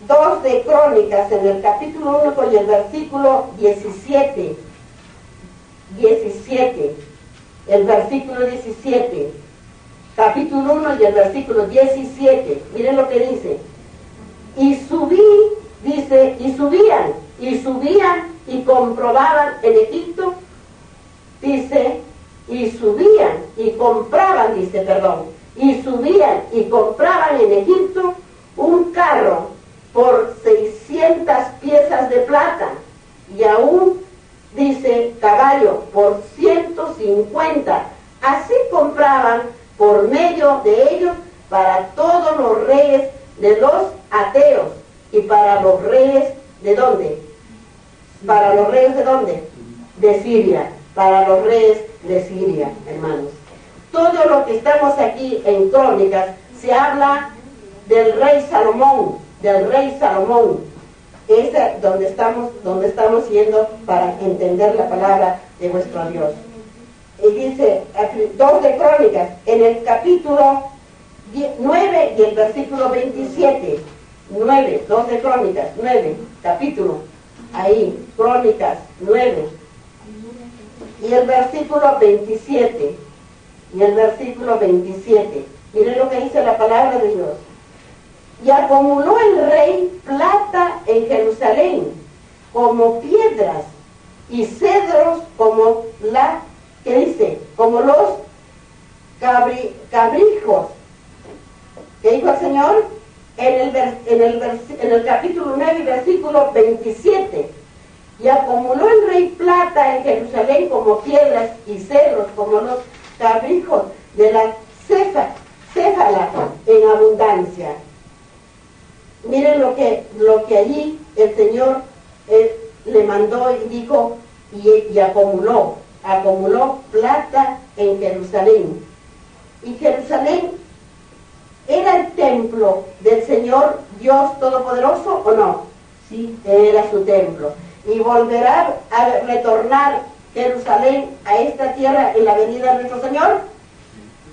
2 de Crónicas, en el capítulo 1 con el versículo 17. El versículo 17. Capítulo 1 y el versículo 17. Miren lo que dice. Y subían y comprobaban en Egipto, dice, y subían y compraban en Egipto un carro por 600 piezas de plata, y aún, dice, caballo por 150. Así compraban por medio de ellos para todos los reyes de los ateos y para los reyes ¿de dónde? Para los reyes ¿de dónde? De Siria, para los reyes de Siria, hermanos. Todo lo que estamos aquí en Crónicas se habla del rey Salomón, Es donde estamos yendo para entender la palabra de vuestro Dios. Y dice, 2 de Crónicas, en el capítulo 9 y el versículo 27. 9, 2 de Crónicas, 9, capítulo, ahí, Crónicas 9. Y el versículo 27. Miren lo que dice la palabra de Dios. Y acumuló el rey plata en Jerusalén, como piedras, y cedros como como los cabrijos. ¿Qué dijo el Señor? En el capítulo 9, versículo 27. Y acumuló el rey plata en Jerusalén como piedras y cedros como los cabrijos de la céfala en abundancia. Miren lo que allí el Señor le mandó y dijo, y acumuló plata en Jerusalén. Y Jerusalén era el templo del Señor Dios Todopoderoso, ¿o no? Sí, era su templo. ¿Y volverá a retornar Jerusalén a esta tierra en la venida de nuestro Señor?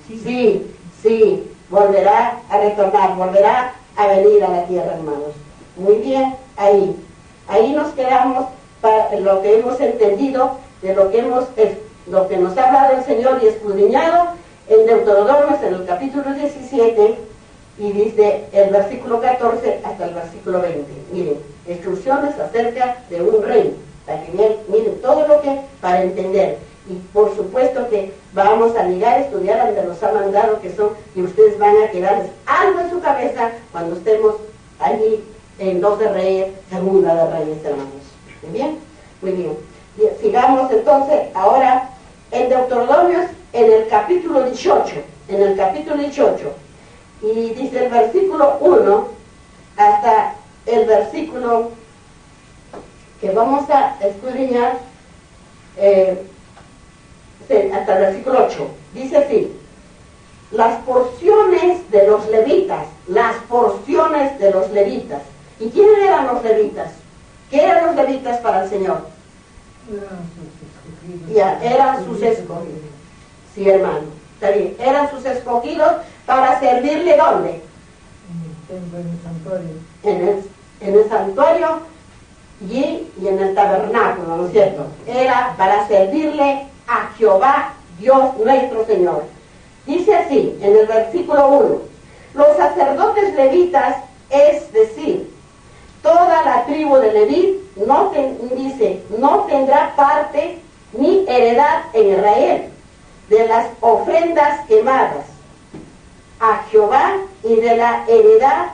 Sí, volverá a retornar, volverá a venir a la tierra, hermanos. Muy bien, ahí nos quedamos para lo que hemos entendido, de lo que nos ha hablado el Señor y escudriñado en Deuteronomio, en el capítulo 17, y dice el versículo 14 hasta el versículo 20. Miren, instrucciones acerca de un rey, para que miren todo lo que, para entender. Y por supuesto que vamos a ligar, estudiar donde nos ha mandado, que son, y ustedes van a quedarles algo en su cabeza cuando estemos allí en 2 de Reyes, 2 de Reyes, hermanos. ¿Muy bien? Muy bien. Y sigamos entonces ahora en Deuteronomio, en el capítulo 18. Y dice el versículo 1 hasta el versículo que vamos a escudriñar, hasta el versículo 8. Dice así: las porciones de los levitas. ¿Y quiénes eran los levitas? ¿Qué eran los levitas para el Señor? Eran sus escogidos. Sí, hermano, está bien. Eran sus escogidos para servirle, ¿dónde? En el santuario. En el santuario y en el tabernáculo, ¿no es cierto? Era para servirle a Jehová, Dios nuestro Señor. Dice así, en el versículo 1, los sacerdotes levitas, es decir, toda la tribu de Leví, no tendrá parte ni heredad en Israel de las ofrendas quemadas a Jehová y de la heredad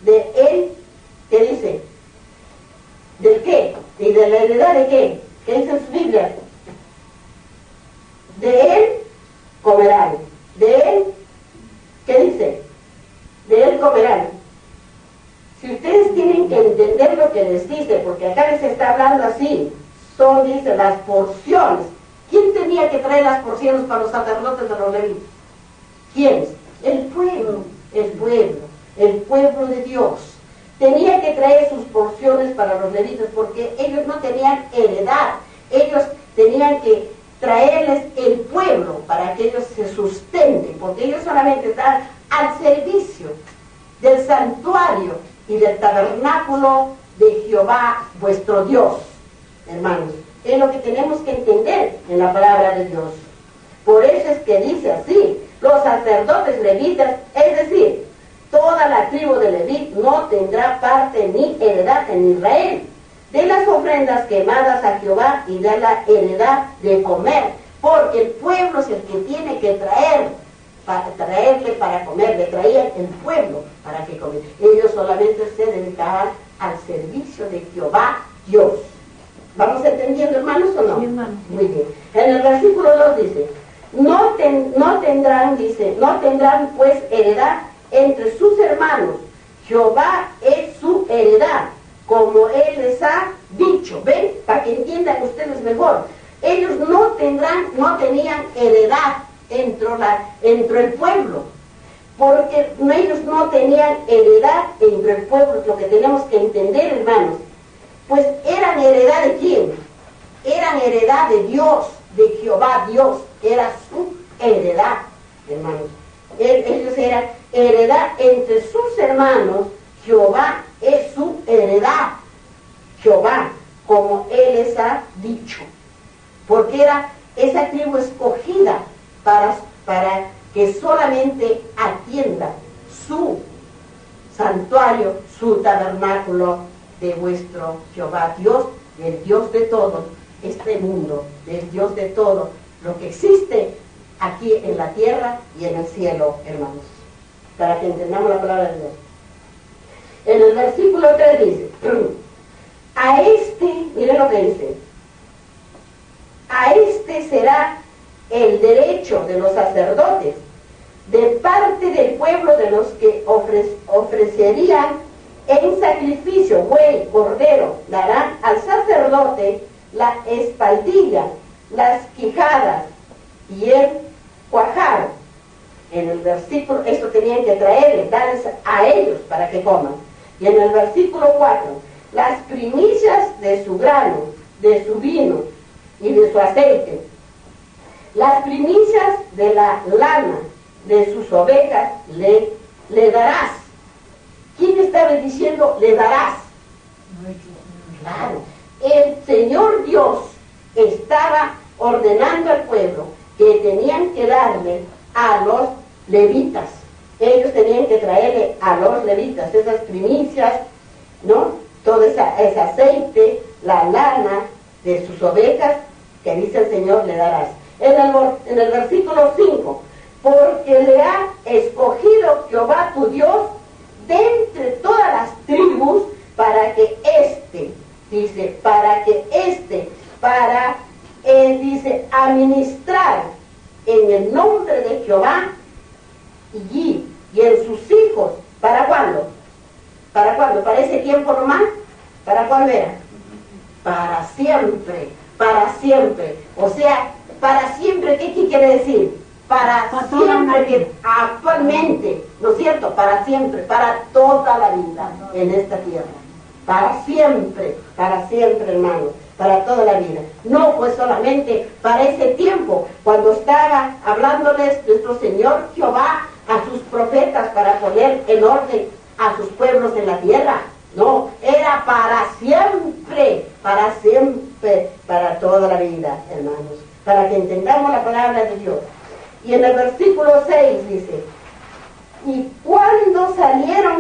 de él, ¿qué dice? ¿Del qué? ¿Y de la heredad de qué? ¿Qué dice en su Biblia? De él comerán. De él, ¿qué dice? De él comerán. Si ustedes tienen que entender lo que les dice, porque acá les está hablando así, dice, las porciones. ¿Quién tenía que traer las porciones para los sacerdotes de los levitas? ¿Quiénes? El pueblo de Dios. Tenía que traer sus porciones para los levitas, porque ellos no tenían heredad. Ellos tenían que traerles el pueblo para que ellos se sustenten, porque ellos solamente están al servicio del santuario y del tabernáculo de Jehová vuestro Dios. Hermanos, es lo que tenemos que entender en la palabra de Dios. Por eso es que dice así: los sacerdotes levitas, es decir, toda la tribu de Leví, no tendrá parte ni heredad en Israel, de las ofrendas quemadas a Jehová y de la heredad de comer, porque el pueblo es el que tiene que traerle para comer. Le traían el pueblo para que comiera. Ellos solamente se dedicaban al servicio de Jehová Dios. ¿Vamos entendiendo, hermanos, o no? Sí, hermano. Muy bien. En el versículo 2 dice: no tendrán pues heredad entre sus hermanos. Jehová es su heredad, como Él les ha dicho. ¿Ven? Para que entiendan ustedes mejor. Ellos no tenían heredad entre el pueblo, porque ellos no tenían heredad entre el pueblo. Lo que tenemos que entender, hermanos, pues eran heredad de quién? Eran heredad de Dios, de Jehová Dios. Era su heredad, hermanos. Ellos eran heredad entre sus hermanos. Jehová es su heredad. Jehová, como Él les ha dicho. Porque era esa tribu escogida para que solamente atienda su santuario, su tabernáculo de vuestro Jehová Dios, del Dios de todo este mundo, del Dios de todo lo que existe aquí en la tierra y en el cielo, hermanos, para que entendamos la palabra de Dios. En el versículo 3 dice: a este, miren lo que dice, a este será el derecho de los sacerdotes, de parte del pueblo, de los que ofrecerían en sacrificio buey, cordero, darán al sacerdote la espaldilla, las quijadas y el cuajar. En el versículo, esto tenían que traerles, darles a ellos para que coman. Y en el versículo 4, las primicias de su grano, de su vino y de su aceite, las primicias de la lana de sus ovejas le darás. ¿Quién estaba diciendo le darás? Claro, el Señor Dios estaba ordenando al pueblo que tenían que darle a los levitas. Ellos tenían que traerle a los levitas esas primicias, ¿no? Todo ese aceite, la lana de sus ovejas, que dice el Señor le darás. En el versículo 5, porque le ha escogido Jehová tu Dios de entre todas las tribus, para que dice, administrar en el nombre de Jehová y en sus hijos. ¿Para cuándo? ¿Para cuándo? ¿Para ese tiempo nomás? ¿Para cuándo era? Para siempre, para siempre. O sea, para siempre, ¿qué quiere decir? Para siempre, que actualmente, ¿no es cierto? Para siempre, para toda la vida en esta tierra. Para siempre, hermanos, para toda la vida. No pues solamente para ese tiempo, cuando estaba hablándoles nuestro Señor Jehová a sus profetas para poner en orden a sus pueblos en la tierra. No, era para siempre, para toda la vida, hermanos. Para que entendamos la palabra de Dios. Y en el versículo 6 dice, cuando saliere,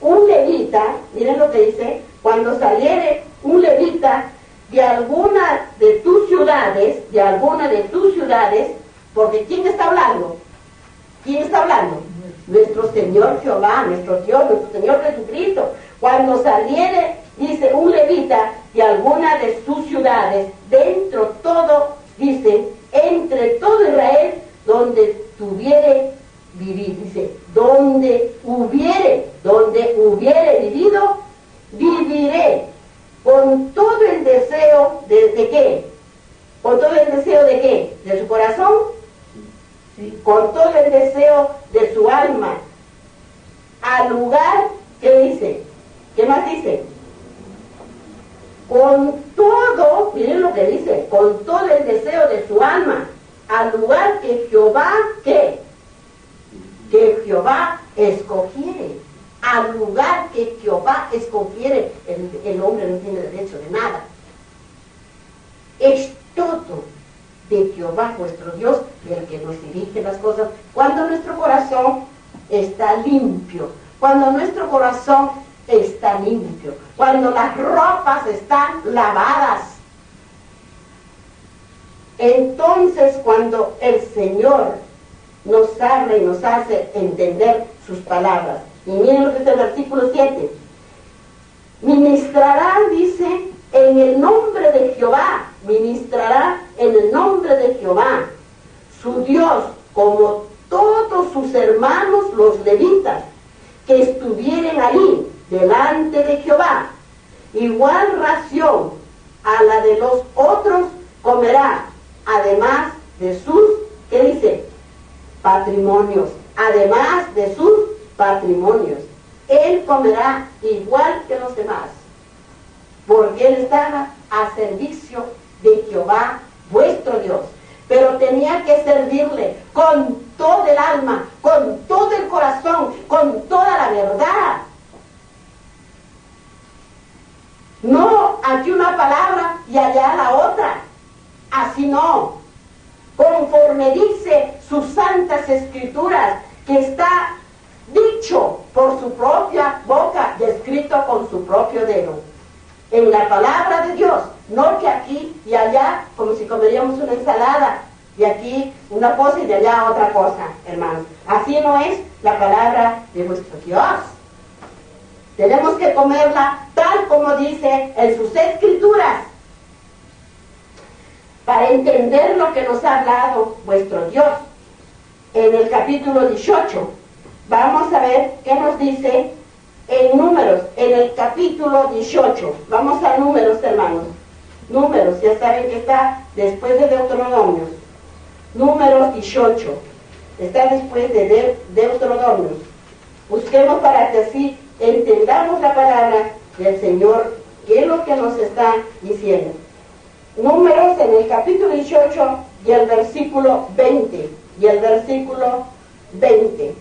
un levita, miren lo que dice, cuando saliere un levita de alguna de tus ciudades, porque ¿quién está hablando? ¿Quién está hablando? Nuestro Señor Jehová, nuestro Dios, nuestro Señor Jesucristo. Cuando saliere, dice, un levita de alguna de sus ciudades, dentro todo, dice, entre todo Israel, donde tuviere vivir, dice, donde hubiere vivido, viviré, con todo el deseo de qué, con todo el deseo de qué, de su corazón, sí. Con todo el deseo de su alma, al lugar, ¿qué dice? ¿Qué más dice? Con todo, miren lo que dice, con todo el deseo de su alma, al lugar que Jehová, ¿qué? Que Jehová escogiere. Al lugar que Jehová escogiere. El hombre no tiene derecho de nada. Es todo de Jehová vuestro Dios, el que nos dirige las cosas. Cuando nuestro corazón está limpio, cuando nuestro corazón está limpio, cuando las ropas están lavadas, entonces cuando el Señor nos habla y nos hace entender sus palabras. Y miren lo que dice el versículo 7. Ministrará, dice, en el nombre de Jehová, ministrará en el nombre de Jehová, su Dios, como todos sus hermanos los levitas, que estuvieren ahí, delante de Jehová. Igual ración a la de los otros comerá, además de sus, ¿qué dice? Patrimonios, además de sus patrimonios. Él comerá igual que los demás, porque él estaba a servicio de Jehová vuestro Dios. Pero tenía que servirle con todo el alma, con todo el corazón, con toda la verdad. No aquí una palabra y allá la otra. Así no. Conforme dice sus santas escrituras, que está dicho por su propia boca y escrito con su propio dedo. En la palabra de Dios, no que aquí y allá, como si comeríamos una ensalada, y aquí una cosa y de allá otra cosa, hermanos. Así no es la palabra de nuestro Dios. Tenemos que comerla tal como dice en sus escrituras, para entender lo que nos ha hablado vuestro Dios. En el capítulo 18, vamos a ver qué nos dice en Números, en el capítulo 18. Vamos a Números, hermanos. Números, ya saben que está después de Deuteronomios. Números 18. Está después de Deuteronomios. Busquemos para que así entendamos la palabra del Señor, qué es lo que nos está diciendo. Números en el capítulo 18 y el versículo 20. Y el versículo 20.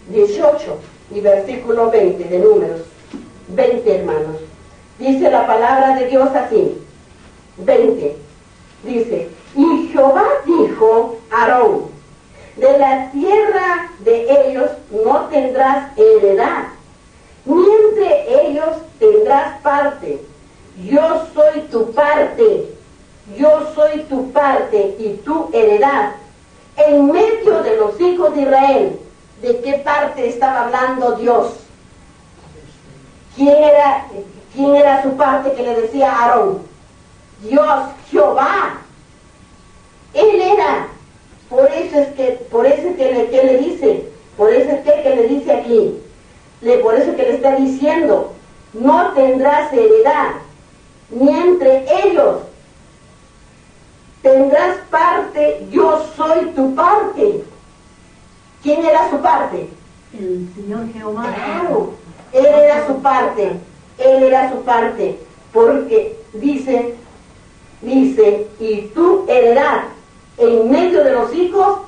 18 y versículo 20 de Números. 20, hermanos. Dice la palabra de Dios así. 20. Dice, y Jehová dijo a Aarón, de la tierra de ellos no tendrás heredad, ni entre ellos tendrás parte. Yo soy tu parte, yo soy tu parte y tu heredad. En medio de los hijos de Israel, ¿de qué parte estaba hablando Dios? ¿Quién era su parte que le decía a Aarón? Dios, Jehová. Él era. Por eso es que le dice, por eso es que le dice aquí, por eso que le está diciendo, no tendrás heredad, ni entre ellos tendrás parte, yo soy tu parte. ¿Quién era su parte? El Señor Jehová. Claro, Él era su parte, Él era su parte, porque dice, y tu heredad en medio de los hijos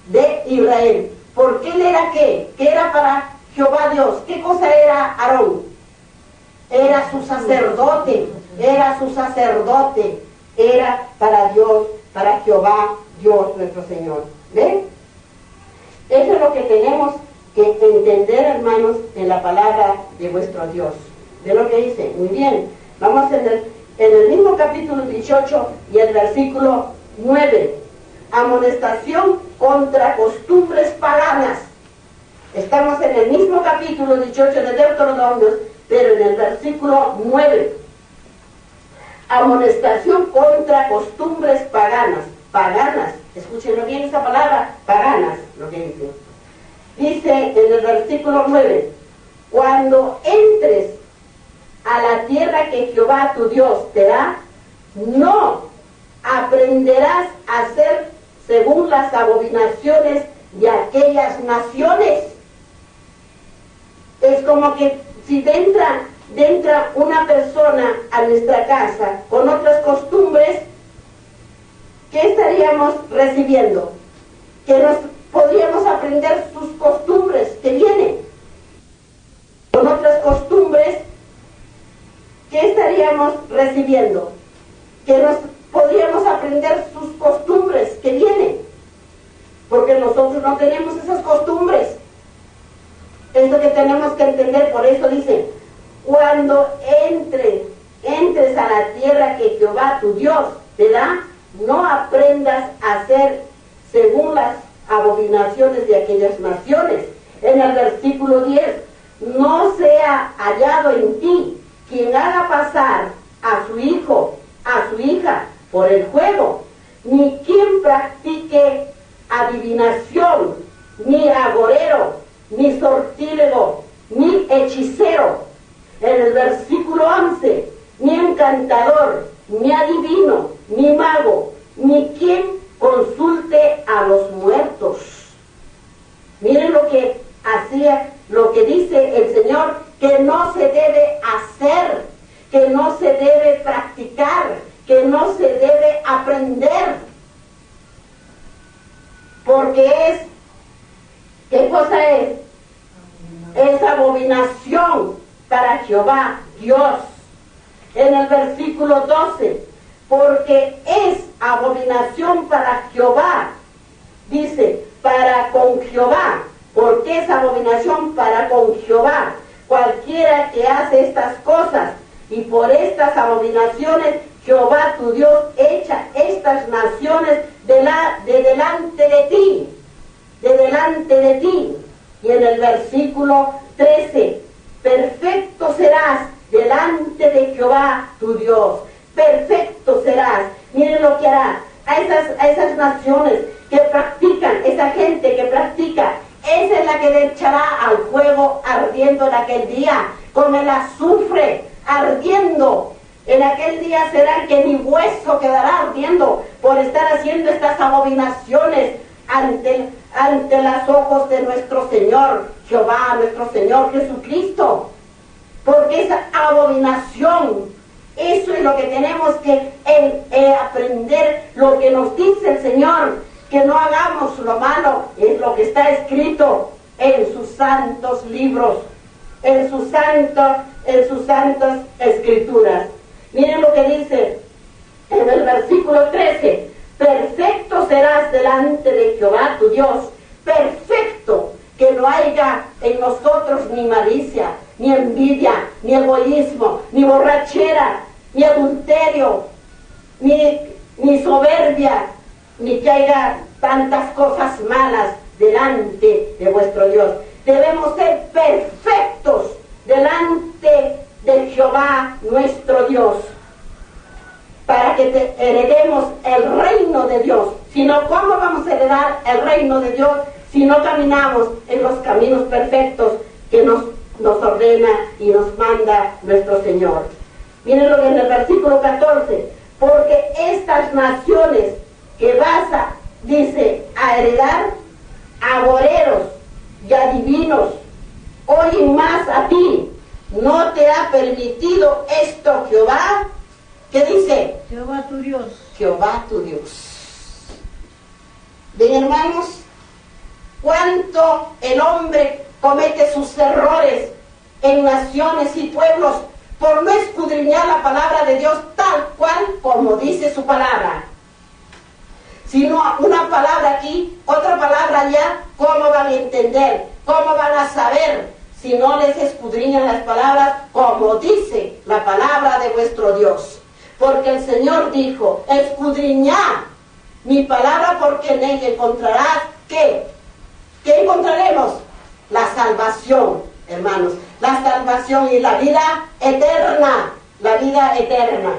de Israel. Porque él era ¿qué? ¿Qué era para Jehová Dios? ¿Qué cosa era Aarón? Era su sacerdote, era su sacerdote, era para Dios, para Jehová Dios nuestro Señor. ¿Ven? Eso es lo que tenemos que entender, hermanos, en la palabra de vuestro Dios. ¿Ven lo que dice? Muy bien. Vamos en el mismo capítulo 18 y el versículo 9. Amonestación contra costumbres paganas. Estamos en el mismo capítulo 18 de Deuteronomios, pero en el versículo 9. Amonestación contra costumbres paganas. Paganas, escúchenlo bien esa palabra, paganas, lo que dice. Dice en el versículo 9, cuando entres a la tierra que Jehová tu Dios te da, no aprenderás a hacer según las abominaciones de aquellas naciones. Es como que si entra una persona a nuestra casa con otras costumbres, ¿qué estaríamos recibiendo? Que nos podríamos aprender sus costumbres que vienen. Con otras costumbres, ¿qué estaríamos recibiendo? Que nos podríamos aprender sus costumbres que vienen. Porque nosotros no tenemos esas costumbres. Es lo que tenemos que entender. Por eso dice, cuando entres a la tierra que Jehová tu Dios te da, no aprendas a hacer según las abominaciones de aquellas naciones. En el versículo 10, no sea hallado en ti quien haga pasar a su hijo, a su hija, por el juego, ni quien practique adivinación, ni agorero, ni sortílego, ni hechicero. En el versículo 11, ni encantador, ni adivino, ni mago, ni quien consulte a los muertos. Miren lo que hacía, lo que dice el Señor, que no se debe hacer, que no se debe practicar, que no se debe aprender. Porque ¿qué cosa es? Es abominación para Jehová, Dios. En el versículo 12, porque es abominación para Jehová, dice, para con Jehová. Porque es abominación para con Jehová cualquiera que hace estas cosas, y por estas abominaciones Jehová tu Dios echa estas naciones de delante de ti, de delante de ti. Y en el versículo 13, perfecto serás delante de Jehová tu Dios, perfecto serás. Miren lo que hará a esas naciones que practican, esa gente que practica. Esa es la que le echará al fuego ardiendo en aquel día, con el azufre ardiendo. En aquel día será que ni hueso quedará ardiendo por estar haciendo estas abominaciones ante los ojos de nuestro Señor Jehová, nuestro Señor Jesucristo. Porque esa abominación, eso es lo que tenemos que aprender, lo que nos dice el Señor, que no hagamos lo malo, es lo que está escrito en sus santos libros, en sus santas escrituras. Miren lo que dice en el versículo 13, perfecto serás delante de Jehová tu Dios, perfecto, que no haya en nosotros ni malicia, ni envidia, ni egoísmo, ni borrachera, ni adulterio, ni soberbia, ni que haya tantas cosas malas delante de vuestro Dios. Debemos ser perfectos delante de Jehová nuestro Dios, para que heredemos el reino de Dios. Si no, ¿cómo vamos a heredar el reino de Dios si no caminamos en los caminos perfectos que nos ordena y nos manda nuestro Señor? Miren lo que en el versículo 14, porque estas naciones que vas dice, a heredar, agoreros y adivinos, oyen más a ti. ¿No te ha permitido esto Jehová? ¿Qué dice? Jehová tu Dios. Jehová tu Dios. Bien, hermanos, cuánto el hombre comete sus errores en naciones y pueblos por no escudriñar la palabra de Dios tal cual como dice su palabra. Sino una palabra aquí, otra palabra allá, ¿cómo van a entender? ¿Cómo van a saber si no les escudriñan las palabras como dice la palabra de vuestro Dios? Porque el Señor dijo, escudriñad mi palabra porque en ella encontrarás, ¿qué? ¿Qué encontraremos? La salvación, hermanos, la salvación y la vida eterna, la vida eterna.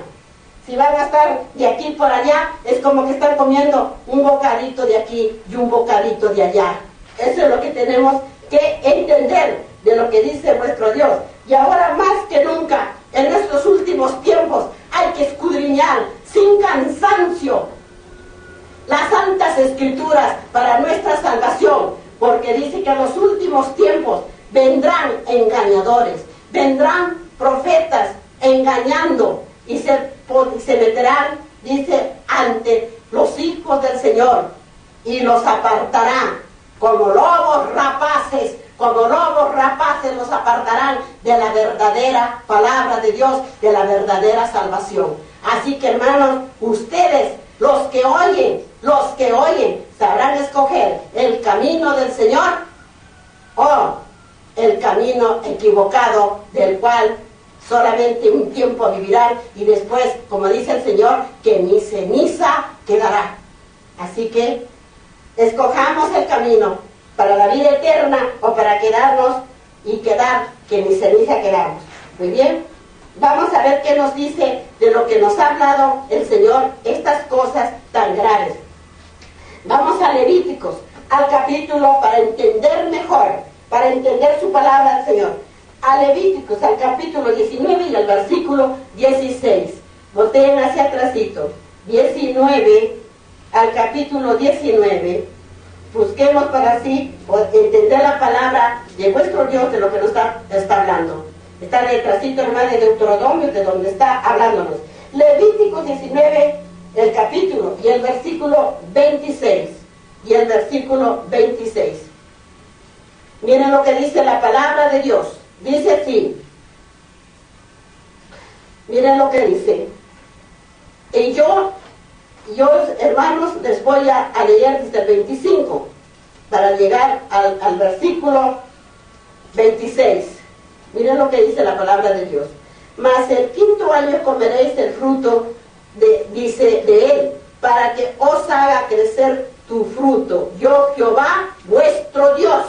Si van a estar de aquí por allá, es como que están comiendo un bocadito de aquí y un bocadito de allá. Eso es lo que tenemos que entender de lo que dice nuestro Dios. Y ahora más que nunca, en estos últimos tiempos, hay que escudriñar sin cansancio las santas escrituras para nuestra salvación, porque dice que en los últimos tiempos vendrán engañadores, vendrán profetas engañando y se meterán, dice, ante los hijos del Señor y los apartará como lobos rapaces los apartarán de la verdadera palabra de Dios, de la verdadera salvación. Así que, hermanos, ustedes, los que oyen, sabrán escoger el camino del Señor o el camino equivocado, del cual solamente un tiempo vivirán y después, como dice el Señor, que mi ceniza quedará. Así que escojamos el camino para la vida eterna o para quedarnos y quedar, que mi ceniza quedamos. Muy bien, vamos a ver qué nos dice de lo que nos ha hablado el Señor, estas cosas tan graves. Vamos a Levíticos, al capítulo, para entender mejor, para entender su palabra del Señor. A Levíticos, al capítulo 19 y al versículo 16. Volteen hacia atrásito. 19, al capítulo 19. Busquemos para así entender la palabra de vuestro Dios, de lo que nos está hablando. Está detrásito, hermano, de Deuteronomio, de donde está hablándonos. Levíticos 19, el capítulo y el versículo 26. Y el versículo 26. Miren lo que dice la palabra de Dios. Dice así. Miren lo que dice. Y yo, hermanos, les voy a leer desde el 25 para llegar al versículo 26. Miren lo que dice la palabra de Dios. Mas el quinto año comeréis el fruto de él, para que os haga crecer tu fruto. Yo, Jehová, vuestro Dios.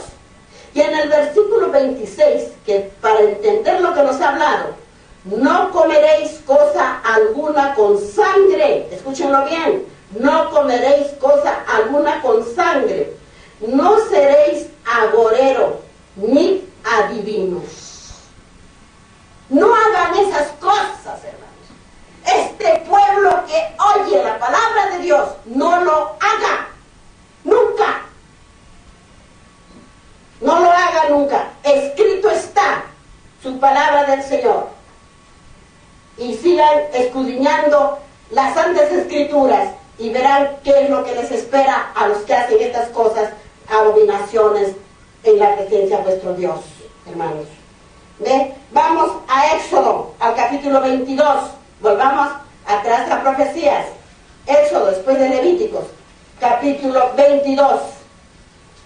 Y en el versículo 26, que para entender lo que nos ha hablado, no comeréis cosa alguna con sangre. Escúchenlo bien. No comeréis cosa alguna con sangre. No seréis agoreros ni adivinos. No hagan esas cosas, hermanos. Este pueblo que oye la palabra de Dios, no lo haga. Nunca. No lo haga nunca. Escrito está su palabra del Señor. Y sigan escudriñando las santas escrituras y verán qué es lo que les espera a los que hacen estas cosas, abominaciones en la presencia de vuestro Dios, hermanos. ¿Ve? Vamos a Éxodo, al capítulo 22. Volvamos atrás a profecías. Éxodo, después de Levíticos, capítulo 22.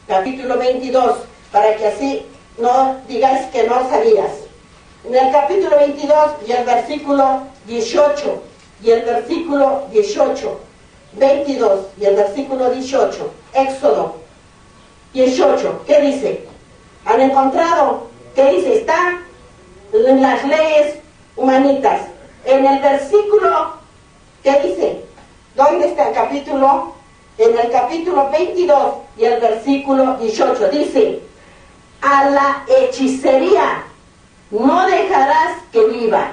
Capítulo 22, para que así no digáis que no sabías. En el capítulo 22 y el versículo 18, y el versículo 18, 22 y el versículo 18, Éxodo 18, ¿qué dice? ¿Han encontrado? ¿Qué dice? Está en las leyes humanitas. En el versículo, ¿qué dice? ¿Dónde está el capítulo? En el capítulo 22 y el versículo 18, dice: a la hechicería no dejarás que viva.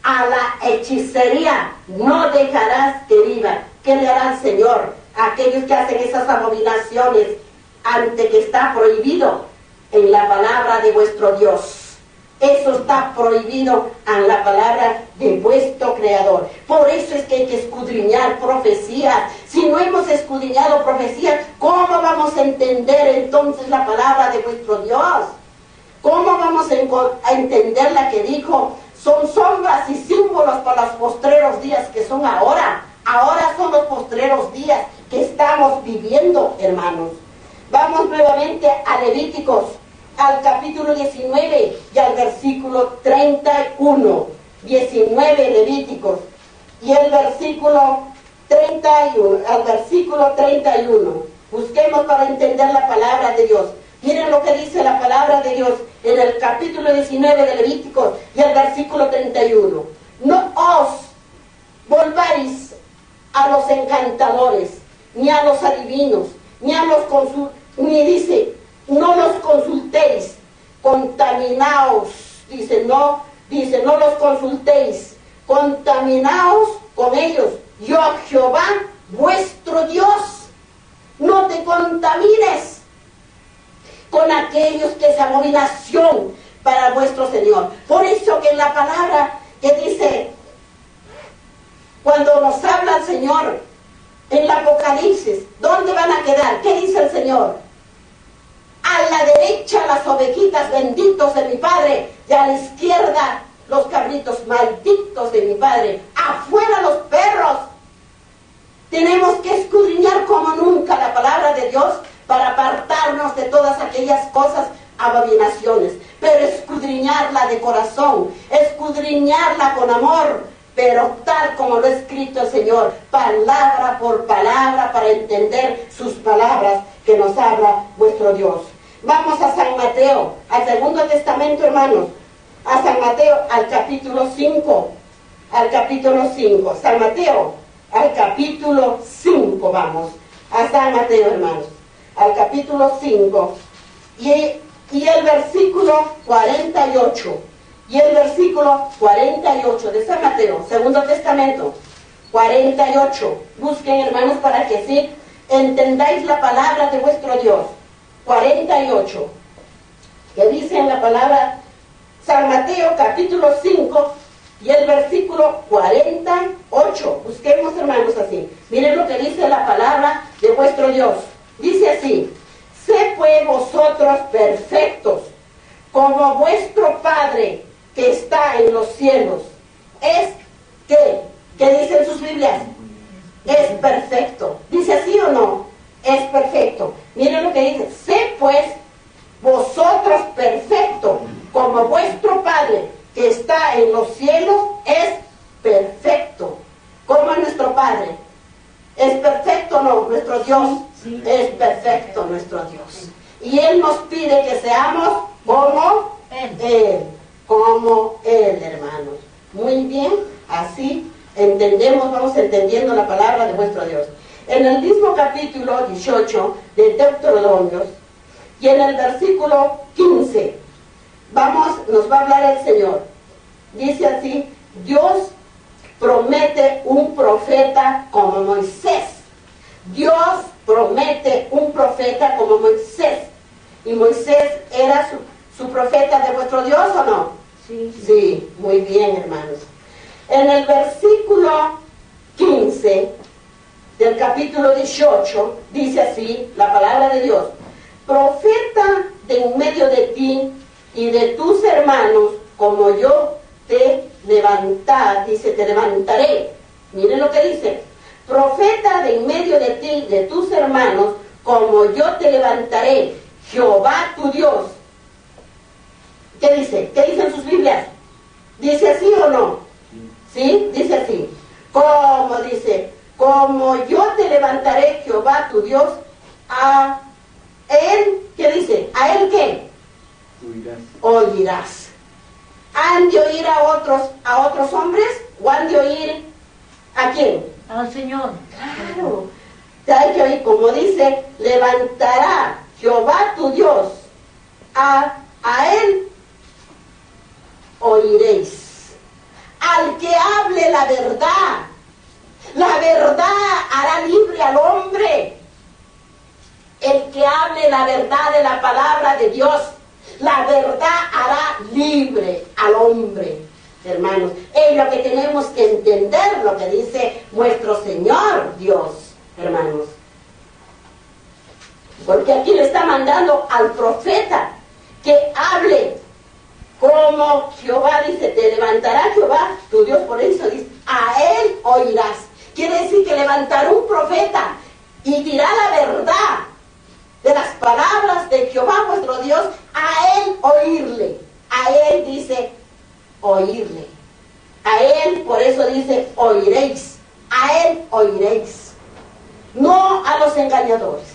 A la hechicería no dejarás que viva. ¿Qué le hará el Señor a aquellos que hacen esas abominaciones ante que está prohibido en la palabra de vuestro Dios? Eso está prohibido en la palabra de vuestro Creador. Por eso es que hay que escudriñar profecías. Si no hemos escudriñado profecías, ¿cómo vamos a entender entonces la palabra de vuestro Dios? ¿Cómo vamos a entender la que dijo? Son sombras y símbolos para los postreros días que son ahora. Ahora son los postreros días que estamos viviendo, hermanos. Vamos nuevamente a Levíticos, al capítulo 19 y al versículo 31. 19 Levíticos y el versículo 31, al versículo 31. Busquemos para entender la palabra de Dios. Miren lo que dice la palabra de Dios en el capítulo 19 de Levíticos y el versículo 31. No os volváis a los encantadores, ni a los adivinos, ni a los dice, no los consultéis, contaminaos, no los consultéis, contaminaos con ellos, yo Jehová, vuestro Dios. No te contamines con aquellos que es abominación para vuestro Señor. Por eso que en la palabra que dice, cuando nos habla el Señor En el Apocalipsis, ¿dónde van a quedar? ¿Qué dice el Señor? A la derecha las ovejitas, benditos de mi Padre, y a la izquierda los cabritos, malditos de mi Padre. Afuera los perros. Tenemos que escudriñar como nunca la palabra de Dios para apartarnos de todas aquellas cosas, abominaciones, pero escudriñarla de corazón, escudriñarla con amor, pero tal como lo ha escrito el Señor, palabra por palabra, para entender sus palabras que nos habla vuestro Dios. Vamos a San Mateo, al Segundo Testamento, hermanos, a San Mateo, al capítulo 5, San Mateo, al capítulo 5, vamos, a San Mateo, hermanos, al capítulo 5, y el versículo 48, de San Mateo, Segundo Testamento, 48, busquen, hermanos, para que así entendáis la palabra de vuestro Dios. 48, que dice en la palabra, San Mateo capítulo 5 y el versículo 48, busquemos, hermanos, así, miren lo que dice la palabra de vuestro Dios, dice así: sé pues vosotros perfectos, como vuestro Padre que está en los cielos es, ¿qué? ¿Qué dicen sus Biblias? Es perfecto. ¿Dice así o no? Es perfecto. Miren lo que dice: sé pues vosotros perfectos, como vuestro Padre que está en los cielos es perfecto. ¿Cómo es nuestro Padre? ¿Es perfecto o no? Nuestro Dios es perfecto, nuestro Dios. Y Él nos pide que seamos como Él. Como Él, hermanos. Muy bien, así entendemos, vamos entendiendo la palabra de vuestro Dios. En el mismo capítulo 18 de Deuteronomios y en el versículo 15, nos va a hablar el Señor. Dice así: Dios promete un profeta como Moisés. Dios promete un profeta como Moisés. ¿Y Moisés era su profeta de vuestro Dios o no? Sí. Sí, muy bien, hermanos. En el versículo 15 del capítulo 18, dice así la palabra de Dios: profeta de en medio de ti y de tus hermanos, como yo te levantaré. Miren lo que dice: profeta de en medio de ti y de tus hermanos, como yo te levantaré, Jehová tu Dios. ¿Qué dice? ¿Qué dicen sus Biblias? ¿Dice así o no? ¿Sí? Dice así. ¿Cómo dice? Como yo te levantaré, Jehová tu Dios, a él, ¿qué dice? ¿A él qué? Oirás. ¿Han de oír a otros hombres? ¿O han de oír a quién? Al Señor. Claro. Hay que oír, como dice, levantará Jehová tu Dios, a él oiréis. Al que hable la verdad hará libre al hombre. El que hable la verdad de la palabra de Dios, la verdad hará libre al hombre. Hermanos, es lo que tenemos que entender, lo que dice nuestro Señor Dios, hermanos. Porque aquí le está mandando al profeta que hable como Jehová dice: te levantará Jehová tu Dios, por eso dice, a él oirás. Quiere decir que levantará un profeta y dirá la verdad de las palabras de Jehová vuestro Dios, a él oírle. A él dice oírle. A él, por eso dice oiréis. A él oiréis. No a los engañadores,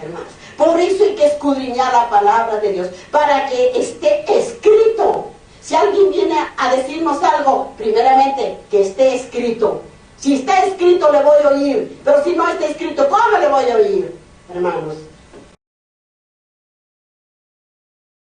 hermanos. Por eso hay que escudriñar la palabra de Dios, para que esté escrito. Si alguien viene a decirnos algo, primeramente, que esté escrito. Si está escrito, le voy a oír. Pero si no está escrito, ¿cómo le voy a oír, hermanos?